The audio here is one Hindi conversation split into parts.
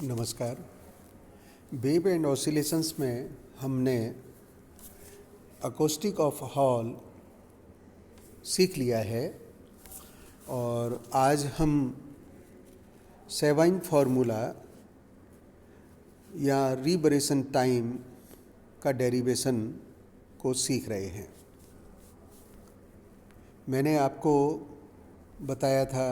नमस्कार। वेव एंड ऑसिलेशंस में हमने अकोस्टिक ऑफ हॉल सीख लिया है और आज हम सेवाइन फार्मूला या रिबरेशन टाइम का डेरिवेशन को सीख रहे हैं। मैंने आपको बताया था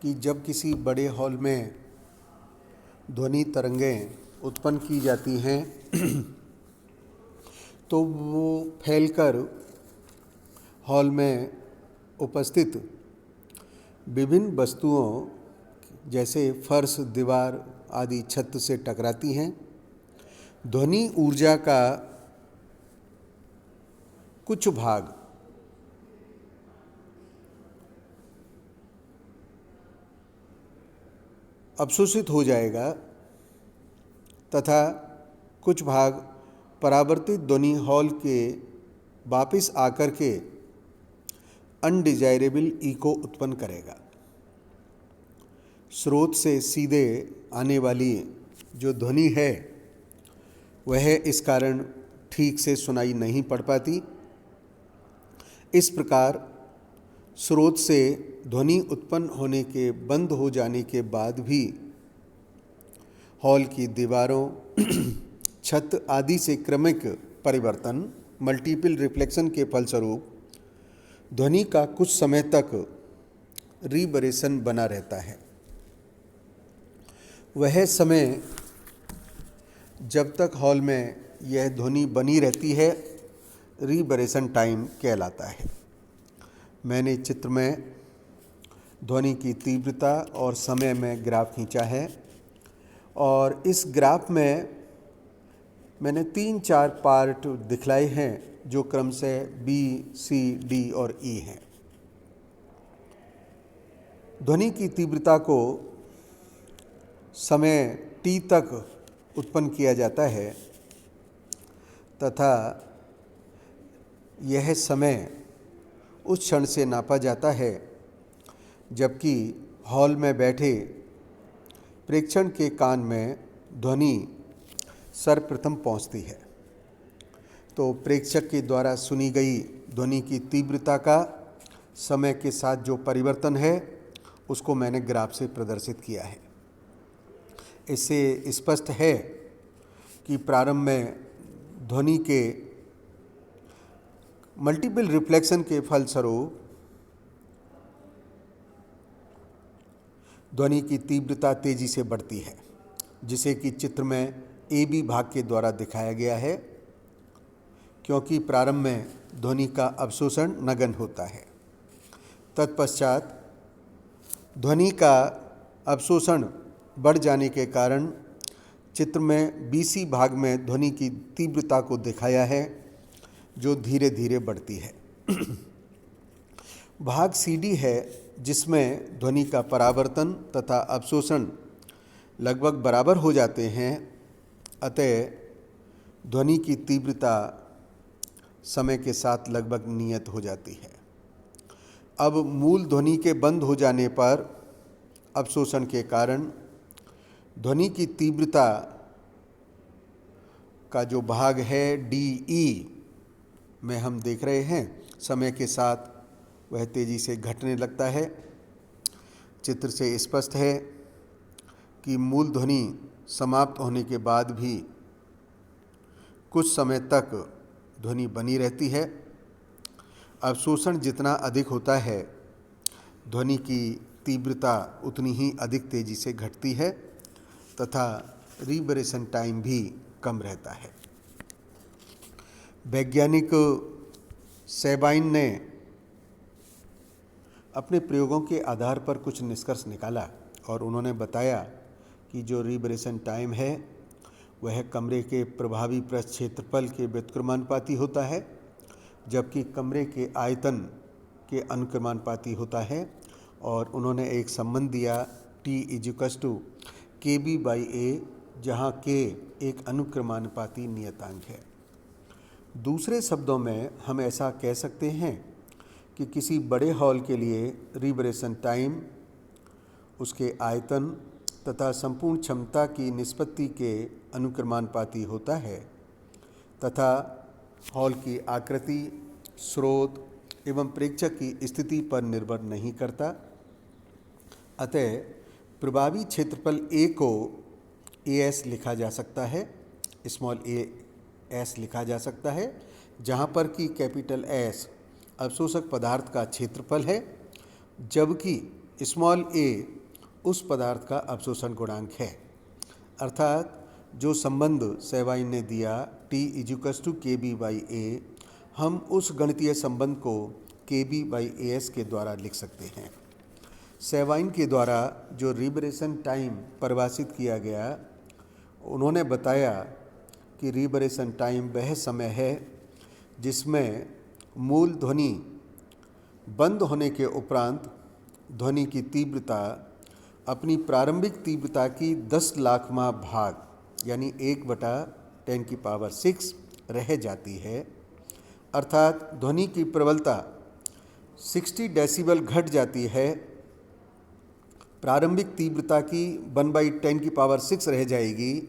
कि जब किसी बड़े हॉल में ध्वनि तरंगें उत्पन्न की जाती हैं तो वो फैलकर हॉल में उपस्थित विभिन्न वस्तुओं जैसे फर्श, दीवार आदि छत से टकराती हैं। ध्वनि ऊर्जा का कुछ भाग अवशोषित हो जाएगा तथा कुछ भाग परावर्तित ध्वनि हॉल के वापस आकर के अनडिजायरेबल इको उत्पन्न करेगा। स्रोत से सीधे आने वाली जो ध्वनि है वह इस कारण ठीक से सुनाई नहीं पड़ पाती। इस प्रकार स्रोत से ध्वनि उत्पन्न होने के बंद हो जाने के बाद भी हॉल की दीवारों, छत आदि से क्रमिक परिवर्तन, मल्टीपल रिफ्लेक्शन के फलस्वरूप ध्वनि का कुछ समय तक रिबरेशन बना रहता है। वह समय जब तक हॉल में यह ध्वनि बनी रहती है रिबरेशन टाइम कहलाता है। मैंने चित्र में ध्वनि की तीव्रता और समय में ग्राफ खींचा है और इस ग्राफ में मैंने 3-4 पार्ट दिखलाए हैं जो क्रमशः बी, सी, डी और ई हैं। ध्वनि की तीव्रता को समय टी तक उत्पन्न किया जाता है तथा यह समय उस क्षण से नापा जाता है जबकि हॉल में बैठे प्रेक्षण के कान में ध्वनि सर्वप्रथम पहुंचती है। तो प्रेक्षक के द्वारा सुनी गई ध्वनि की तीव्रता का समय के साथ जो परिवर्तन है उसको मैंने ग्राफ से प्रदर्शित किया है। इससे स्पष्ट है कि प्रारंभ में ध्वनि के मल्टीपल रिफ्लेक्शन के फलस्वरूप ध्वनि की तीव्रता तेजी से बढ़ती है, जिसे कि चित्र में ए बी भाग के द्वारा दिखाया गया है। क्योंकि प्रारंभ में ध्वनि का अवशोषण नगण्य होता है, तत्पश्चात ध्वनि का अवशोषण बढ़ जाने के कारण चित्र में बी सी भाग में ध्वनि की तीव्रता को दिखाया है जो धीरे धीरे बढ़ती है। भाग सी डी है जिसमें ध्वनि का परावर्तन तथा अवशोषण लगभग बराबर हो जाते हैं, अतः ध्वनि की तीव्रता समय के साथ लगभग नियत हो जाती है। अब मूल ध्वनि के बंद हो जाने पर अवशोषण के कारण ध्वनि की तीव्रता का जो भाग है डी ई में हम देख रहे हैं, समय के साथ वह तेजी से घटने लगता है। चित्र से स्पष्ट है कि मूल ध्वनि समाप्त होने के बाद भी कुछ समय तक ध्वनि बनी रहती है। अवशोषण जितना अधिक होता है ध्वनि की तीव्रता उतनी ही अधिक तेजी से घटती है तथा रिबरेशन टाइम भी कम रहता है। वैज्ञानिक सेबाइन ने अपने प्रयोगों के आधार पर कुछ निष्कर्ष निकाला और उन्होंने बताया कि जो रिबरेशन टाइम है वह कमरे के प्रभावी पृष्ठ क्षेत्रफल के व्युत्क्रमानुपाती होता है, जबकि कमरे के आयतन के अनुक्रमानुपाती होता है। और उन्होंने एक संबंध दिया T = KB/A, जहाँ K एक अनुक्रमानुपाती नियतांक है। दूसरे शब्दों में हम ऐसा कह सकते हैं कि किसी बड़े हॉल के लिए रिबरेशन टाइम उसके आयतन तथा संपूर्ण क्षमता की निष्पत्ति के अनुक्रमानुपाती होता है तथा हॉल की आकृति, स्रोत एवं प्रेक्षक की स्थिति पर निर्भर नहीं करता। अतः प्रभावी क्षेत्रफल A को AS लिखा जा सकता है, स्मॉल AS लिखा जा सकता है, जहाँ पर कि कैपिटल S अवशोषक पदार्थ का क्षेत्रफल है, जबकि स्मॉल a उस पदार्थ का अवशोषण गुणांक है। अर्थात जो संबंध सेवाइन ने दिया T = KB/A, हम उस गणितीय संबंध को KB/AS के द्वारा लिख सकते हैं। सेवाइन के द्वारा जो रिबरेशन टाइम परिभाषित किया गया, उन्होंने बताया कि रिबरेशन टाइम वह समय है जिसमें मूल ध्वनि बंद होने के उपरांत ध्वनि की तीव्रता अपनी प्रारंभिक तीव्रता की 10 लाखवां भाग यानी 1/10⁶ रह जाती है। अर्थात ध्वनि की प्रबलता 60 डेसिबल घट जाती है, प्रारंभिक तीव्रता की 1/10⁶ रह जाएगी।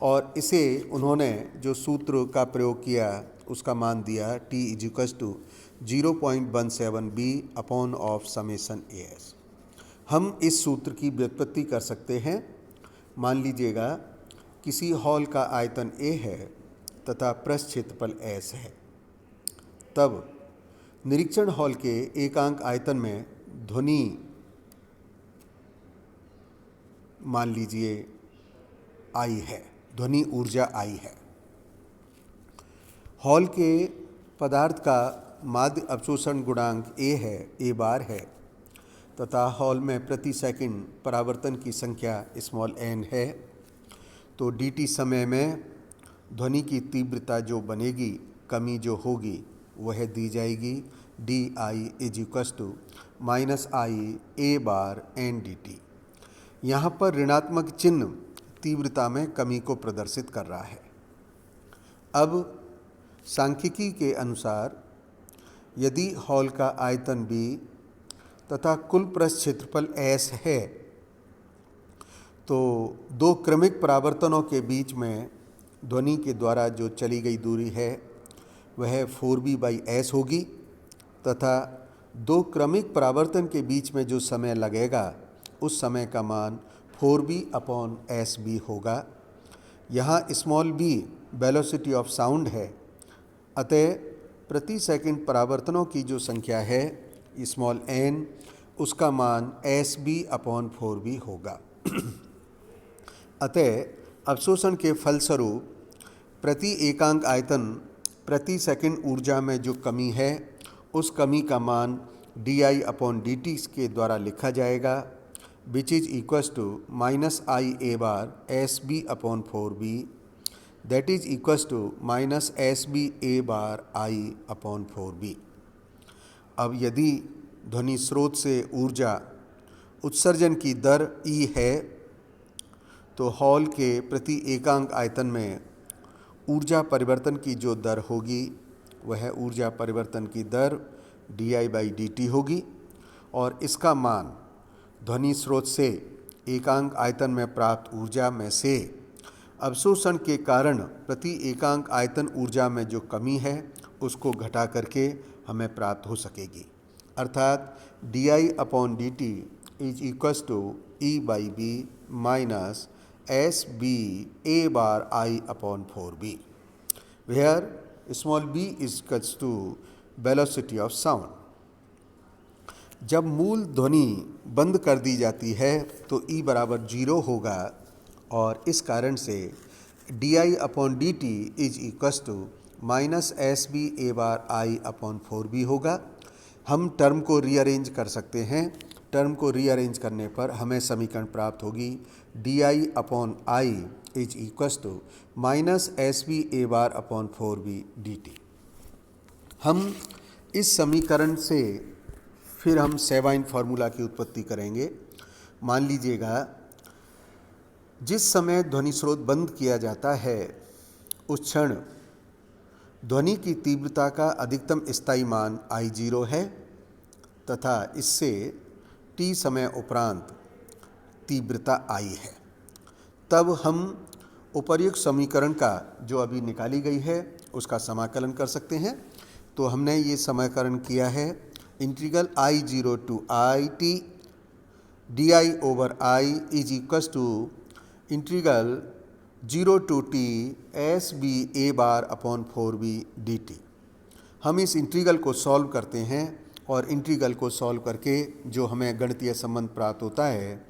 और इसे उन्होंने जो सूत्र का प्रयोग किया उसका मान दिया T = 0.17B/((As)। हम इस सूत्र की व्युत्पत्ति कर सकते हैं। मान लीजिएगा किसी हॉल का आयतन A है तथा पृष्ठ क्षेत्रफल S है, तब निरीक्षण हॉल के एकांक आयतन में ध्वनि मान लीजिए I है, ध्वनि ऊर्जा I है। हॉल के पदार्थ का माध्य अवशोषण गुणांक A है, A बार है, तथा हॉल में प्रति सेकंड परावर्तन की संख्या स्मॉल n है। तो dt समय में ध्वनि की तीव्रता जो बनेगी, कमी जो होगी, वह दी जाएगी di = -i A bar n dt। यहाँ पर ऋणात्मक चिन्ह तीव्रता में कमी को प्रदर्शित कर रहा है। अब सांख्यिकी के अनुसार यदि हॉल का आयतन B तथा कुल पृष्ठ क्षेत्रफल S है, तो दो क्रमिक परावर्तनों के बीच में ध्वनि के द्वारा जो चली गई दूरी है वह 4B/S होगी, तथा दो क्रमिक परावर्तन के बीच में जो समय लगेगा उस समय का मान 4B/SB होगा। यहाँ small b velocity of sound है, अतः प्रति सेकंड परावर्तनों की जो संख्या है स्मॉल n, उसका मान SB/4B होगा। अतः अवशोषण के फलस्वरूप प्रति एकांक आयतन प्रति सेकंड ऊर्जा में जो कमी है, उस कमी का मान di/dt के द्वारा लिखा जाएगा, which is equals to -i A bar SB/4B, that is equals to -SB A bar I/4B। अब यदि ध्वनि स्रोत से ऊर्जा उत्सर्जन की दर E है, तो हॉल के प्रति एकांक आयतन में ऊर्जा परिवर्तन की जो दर होगी, वह ऊर्जा परिवर्तन की दर di/dt होगी, और इसका मान ध्वनि स्रोत से एकांक आयतन में प्राप्त ऊर्जा में से अवशोषण के कारण प्रति एकांक आयतन ऊर्जा में जो कमी है उसको घटा करके हमें प्राप्त हो सकेगी। अर्थात di/dt = E/B minus SB A bar I/4B, where small b is equals to velocity of sound। जब मूल ध्वनि बंद कर दी जाती है तो E = 0 होगा, और इस कारण से di/dt = -SB A bar I/4B होगा। हम टर्म को रीअरेंज कर सकते हैं। टर्म को रीअरेंज करने पर हमें समीकरण प्राप्त होगी di/i = -SB A बार/4B dt। हम इस समीकरण से फिर हम सेवाइन फार्मूला की उत्पत्ति करेंगे। मान लीजिएगा जिस समय ध्वनि स्रोत बंद किया जाता है, उस क्षण ध्वनि की तीव्रता का अधिकतम स्थायी मान I0 है, तथा इससे t समय उपरांत तीव्रता आई है। तब हम उपर्युक्त समीकरण का जो अभी निकाली गई है उसका समाकलन कर सकते हैं। तो हमने ये समाकलन किया है, integral I0 to IT di/i is equals to integral 0 to t SBA/4B dt। हम इस इंटीग्रल को सॉल्व करते हैं और इंटीग्रल को सॉल्व करके जो हमें गणितीय संबंध प्राप्त होता है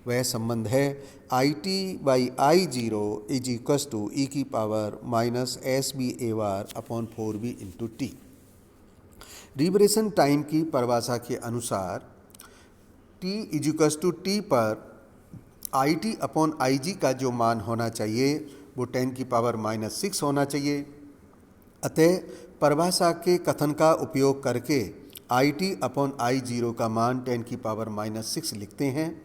वह संबंध है IT/I0 is equals to e⁻⁻SBA/4B into t. Liberation time की परिभाषा के अनुसार t is equals to t पर IT/IG का जो मान होना चाहिए वो 10⁻⁻6 होना चाहिए। अतः परिभाषा के कथन का उपयोग करके IT/I0 का मान 10⁻⁻6 लिखते हैं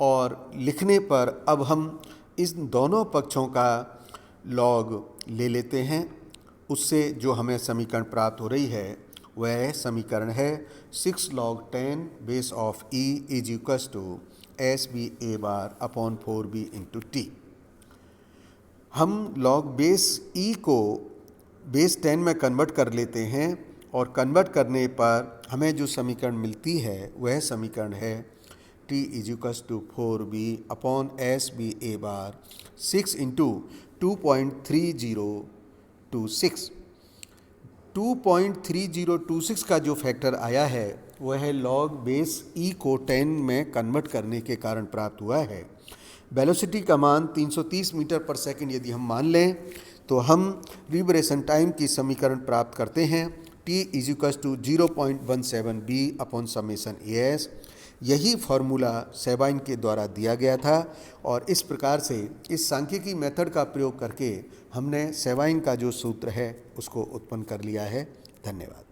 और लिखने पर अब हम इस दोनों पक्षों का लॉग ले लेते हैं। उससे जो हमें समीकरण प्राप्त हो रही है वह समीकरण है 6 log 10 base of e is equals to SBA/4B into t. हम log बेस e को बेस 10 में कन्वर्ट कर लेते हैं और कन्वर्ट करने पर हमें जो समीकरण मिलती है वह समीकरण है t is equals to 4b/SBA/6 into 2.3026। 2.3026 का जो फैक्टर आया है वह लॉग बेस e को 10 में कन्वर्ट करने के कारण प्राप्त हुआ है। वेलोसिटी का मान 330 मीटर पर सेकंड यदि हम मान लें तो हम लिबरेशन टाइम की समीकरण प्राप्त करते हैं t is equals to 0.17b/s। यही फॉर्मूला सेबाइन के द्वारा दिया गया था और इस प्रकार से इस सांख्यिकी मेथड का प्रयोग करके हमने सेबाइन का जो सूत्र है उसको उत्पन्न कर लिया है। धन्यवाद।